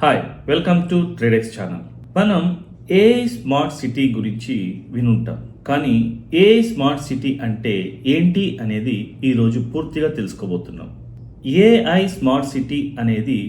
Hi, welcome to Tradex channel. మనం AI smart city గురించి వినుంటాం, కానీ ఏఐ స్మార్ట్ సిటీ అంటే ఏంటి అనేది ఈరోజు పూర్తిగా తెలుసుకోబోతున్నాం. ఏఐ స్మార్ట్ సిటీ అనేది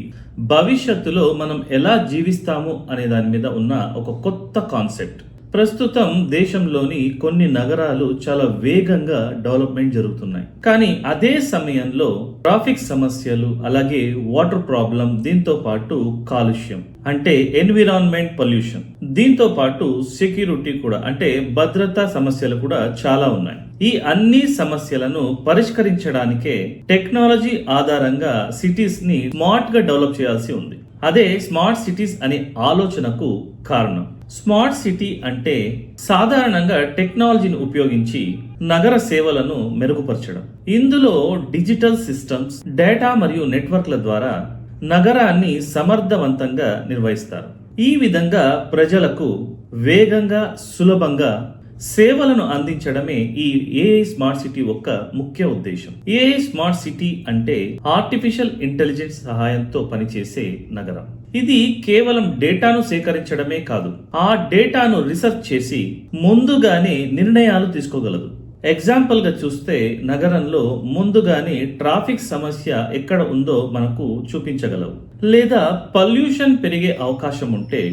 భవిష్యత్తులో మనం ఎలా జీవిస్తాము అనే దాని మీద ఉన్న ఒక కొత్త కాన్సెప్ట్. ప్రస్తుతం దేశంలోని కొన్ని నగరాలు చాలా వేగంగా డెవలప్మెంట్ జరుగుతున్నాయి. కానీ అదే సమయంలో ట్రాఫిక్ సమస్యలు, అలాగే వాటర్ ప్రాబ్లం, దీంతో పాటు కాలుష్యం అంటే ఎన్విరాన్మెంట్ పొల్యూషన్, దీంతో పాటు సెక్యూరిటీ కూడా అంటే భద్రతా సమస్యలు కూడా చాలా ఉన్నాయి. ఈ అన్ని సమస్యలను పరిష్కరించడానికే టెక్నాలజీ ఆధారంగా సిటీస్ ని స్మార్ట్ గా డెవలప్ చేయాల్సి ఉంది. అదే స్మార్ట్ సిటీస్ అనే ఆలోచనకు కారణం. స్మార్ట్ సిటీ అంటే సాధారణంగా టెక్నాలజీని ఉపయోగించి నగర సేవలను మెరుగుపరచడం. ఇందులో డిజిటల్ సిస్టమ్స్, డేటా మరియు నెట్వర్క్ల ద్వారా నగరాన్ని సమర్థవంతంగా నిర్వహిస్తారు. ఈ విధంగా ప్రజలకు వేగంగా, సులభంగా సేవలను అందించడమే ఈ ఏఐ స్మార్ట్ సిటీ యొక్క ముఖ్య ఉద్దేశం. ఏఐ స్మార్ట్ సిటీ అంటే ఆర్టిఫిషియల్ ఇంటెలిజెన్స్ సహాయంతో పనిచేసే నగరం. ఇది కేవలం డేటాను సేకరించడమే కాదు, ఆ డేటాను రీసెర్చ్ చేసి ముందుగానే నిర్ణయాలు తీసుకోగలదు. ఎగ్జాంపుల్ గా చూస్తే నగరంలో ముందుగానే ట్రాఫిక్ సమస్య ఎక్కడ ఉందో మనకు చూపించగలవు, లేదా పొల్యూషన్ పెరిగే అవకాశం ఉంటే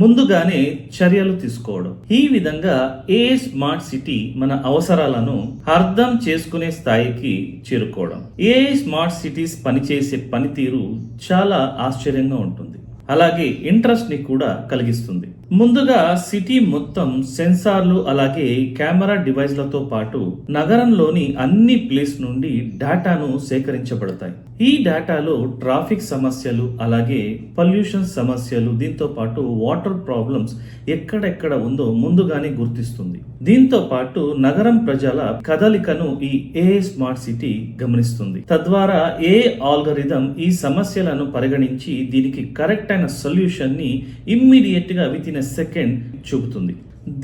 ముందుగానే చర్యలు తీసుకోవడం. ఈ విధంగా ఏ స్మార్ట్ సిటీ మన అవసరాలను అర్థం చేసుకునే స్థాయికి చేరుకోవడం. ఏ స్మార్ట్ సిటీస్ పనిచేసే పనితీరు చాలా ఆశ్చర్యంగా ఉంటుంది, అలాగే ఇంట్రెస్ట్ ని కూడా కలిగిస్తుంది. ముందుగా సిటీ మొత్తం సెన్సార్లు, అలాగే కెమెరా డివైస్లతో పాటు నగరంలోని అన్ని ప్లేస్ నుండి డేటాను సేకరించబడతాయి. ఈ డేటాలో ట్రాఫిక్ సమస్యలు, అలాగే పొల్యూషన్ సమస్యలు, దీంతో పాటు వాటర్ ప్రాబ్లమ్స్ ఎక్కడెక్కడ ఉందో ముందుగానే గుర్తిస్తుంది. దీంతో పాటు నగరం ప్రజల కదలికను ఈ ఏఐ స్మార్ట్ సిటీ గమనిస్తుంది. తద్వారా ఏ ఆల్గరిథం ఈ సమస్యలను పరిగణించి దీనికి కరెక్ట్ అయిన సొల్యూషన్ ని ఇమ్మీడియట్ గా విత్ ఇన్ ఎ సెకండ్ చూపుతుంది.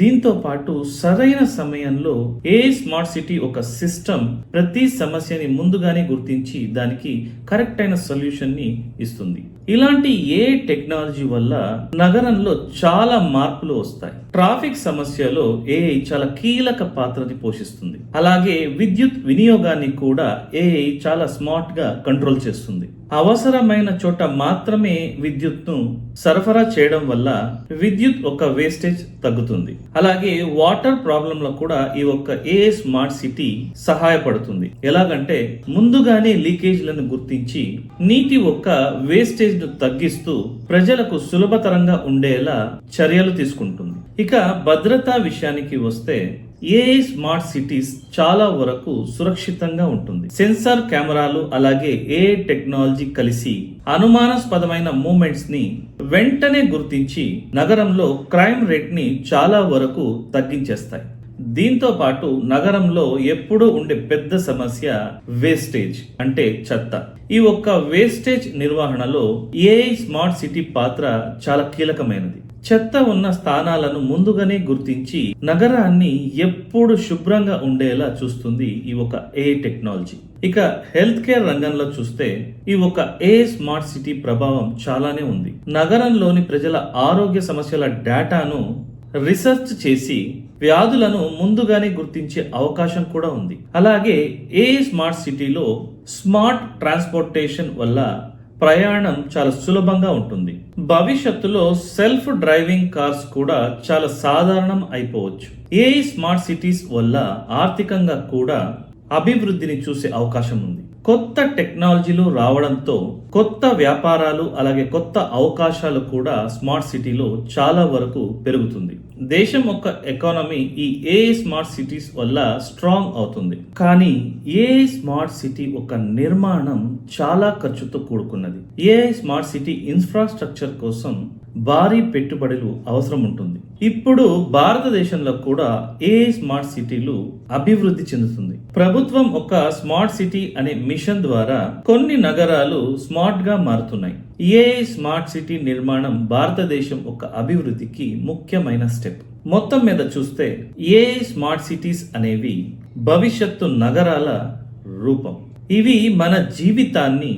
దీంతో పాటు సరైన సమయంలో ఏ స్మార్ట్ సిటీ ఒక సిస్టమ్ ప్రతి సమస్యని ముందుగానే గుర్తించి దానికి కరెక్ట్ అయిన సొల్యూషన్ ని ఇస్తుంది. ఇలాంటి ఏ టెక్నాలజీ వల్ల నగరంలో చాలా మార్పులు వస్తాయి. ట్రాఫిక్ సమస్యలో ఏఐ చాలా కీలక పాత్రని పోషిస్తుంది. అలాగే విద్యుత్ వినియోగాన్ని కూడా ఏఐ చాలా స్మార్ట్ గా కంట్రోల్ చేస్తుంది. అవసరమైన చోట మాత్రమే విద్యుత్ను సరఫరా చేయడం వల్ల విద్యుత్ ఒక వేస్టేజ్ తగ్గుతుంది. అలాగే వాటర్ ప్రాబ్లం లో కూడా ఈ ఒక్క ఏఐ స్మార్ట్ సిటీ సహాయపడుతుంది. ఎలాగంటే ముందుగానే లీకేజ్లను గుర్తించి నీటి ఒక్క వేస్టేజ్ ను తగ్గిస్తూ ప్రజలకు సులభతరంగా ఉండేలా చర్యలు తీసుకుంటుంది. ఇక భద్రతా విషయానికి వస్తే ఏఐ స్మార్ట్ సిటీస్ చాలా వరకు సురక్షితంగా ఉంటుంది. సెన్సార్ కెమెరాలు, అలాగే ఏఐ టెక్నాలజీ కలిసి అనుమానాస్పదమైన మూమెంట్స్ ని వెంటనే గుర్తించి నగరంలో క్రైమ్ రేట్ ని చాలా వరకు తగ్గించేస్తాయి. దీంతో పాటు నగరంలో ఎప్పుడూ ఉండే పెద్ద సమస్య వేస్టేజ్ అంటే చెత్త. ఈ ఒక్క వేస్టేజ్ నిర్వహణలో ఏఐ స్మార్ట్ సిటీ పాత్ర చాలా కీలకమైనది. చెత్త ఉన్న స్థానాలను ముందుగానే గుర్తించి నగరాన్ని ఎప్పుడు శుభ్రంగా ఉండేలా చూస్తుంది ఈ ఒక ఏఐ టెక్నాలజీ. ఇక హెల్త్ కేర్ రంగంలో చూస్తే ఈ ఒక ఏఐ స్మార్ట్ సిటీ ప్రభావం చాలానే ఉంది. నగరంలోని ప్రజల ఆరోగ్య సమస్యల డేటాను రీసెర్చ్ చేసి వ్యాధులను ముందుగానే గుర్తించే అవకాశం కూడా ఉంది. అలాగే ఏఐ స్మార్ట్ సిటీలో స్మార్ట్ ట్రాన్స్పోర్టేషన్ వల్ల ప్రయాణం చాలా సులభంగా ఉంటుంది. భవిష్యత్తులో సెల్ఫ్ డ్రైవింగ్ కార్స్ కూడా చాలా సాధారణం అయిపోవచ్చు. ఏఐ స్మార్ట్ సిటీస్ వల్ల ఆర్థికంగా కూడా అభివృద్ధిని చూసే అవకాశం ఉంది. కొత్త టెక్నాలజీలు రావడంతో కొత్త వ్యాపారాలు, అలాగే కొత్త అవకాశాలు కూడా స్మార్ట్ సిటీలో చాలా వరకు పెరుగుతుంది. దేశం యొక్క ఎకానమీ ఈ ఏఐ స్మార్ట్ సిటీస్ వల్ల స్ట్రాంగ్ అవుతుంది. కానీ ఏఐ స్మార్ట్ సిటీ ఒక నిర్మాణం చాలా ఖర్చుతో కూడుకున్నది. ఏఐ స్మార్ట్ సిటీ ఇన్ఫ్రాస్ట్రక్చర్ కోసం భారీ పెట్టుబడులు అవసరం ఉంటుంది. ఇప్పుడు భారతదేశంలో కూడా ఏఐ స్మార్ట్ సిటీలు అభివృద్ధి చెందుతుంది. ప్రభుత్వం ఒక స్మార్ట్ సిటీ అనే మిషన్ ద్వారా కొన్ని నగరాలు స్మార్ట్ గా మారుతున్నాయి. ఏఐ స్మార్ట్ సిటీ నిర్మాణం భారతదేశం ఒక అభివృద్ధికి ముఖ్యమైన స్టెప్. మొత్తం మీద చూస్తే ఏఐ స్మార్ట్ సిటీస్ అనేవి భవిష్యత్తు నగరాల రూపం. ఇవి మన జీవితాన్ని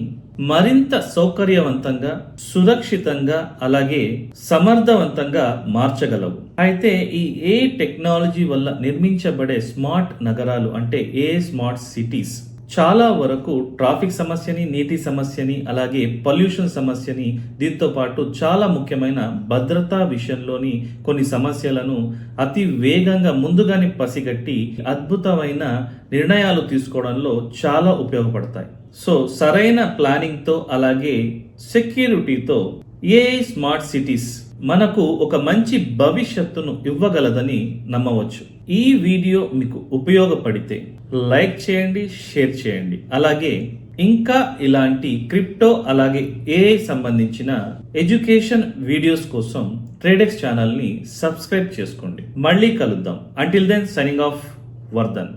మరింత సౌకర్యవంతంగా, సురక్షితంగా, అలాగే సమర్థవంతంగా మార్చగలవు. అయితే ఈ ఏ టెక్నాలజీ వల్ల నిర్మించబడే స్మార్ట్ నగరాలు అంటే ఏ స్మార్ట్ సిటీస్ చాలా వరకు ట్రాఫిక్ సమస్యని, నీటి సమస్యని, అలాగే పొల్యూషన్ సమస్యని, దీంతో పాటు చాలా ముఖ్యమైన భద్రతా విషయంలోని కొన్ని సమస్యలను అతి వేగంగా ముందుగానే పసిగట్టి అద్భుతమైన నిర్ణయాలు తీసుకోవడంలో చాలా ఉపయోగపడతాయి. సో సరైన ప్లానింగ్తో అలాగే సెక్యూరిటీతో ఏ స్మార్ట్ సిటీస్ మనకు ఒక మంచి భవిష్యత్తును ఇవ్వగలదని నమ్మవచ్చు. ఈ వీడియో మీకు ఉపయోగపడితే లైక్ చేయండి, షేర్ చేయండి. అలాగే ఇంకా ఇలాంటి క్రిప్టో అలాగే ఏఐ సంబంధించిన ఎడ్యుకేషన్ వీడియోస్ కోసం ట్రేడెక్స్ ఛానల్ని సబ్స్క్రైబ్ చేసుకోండి. మళ్ళీ కలుద్దాం. Until then signing off, Vardhan.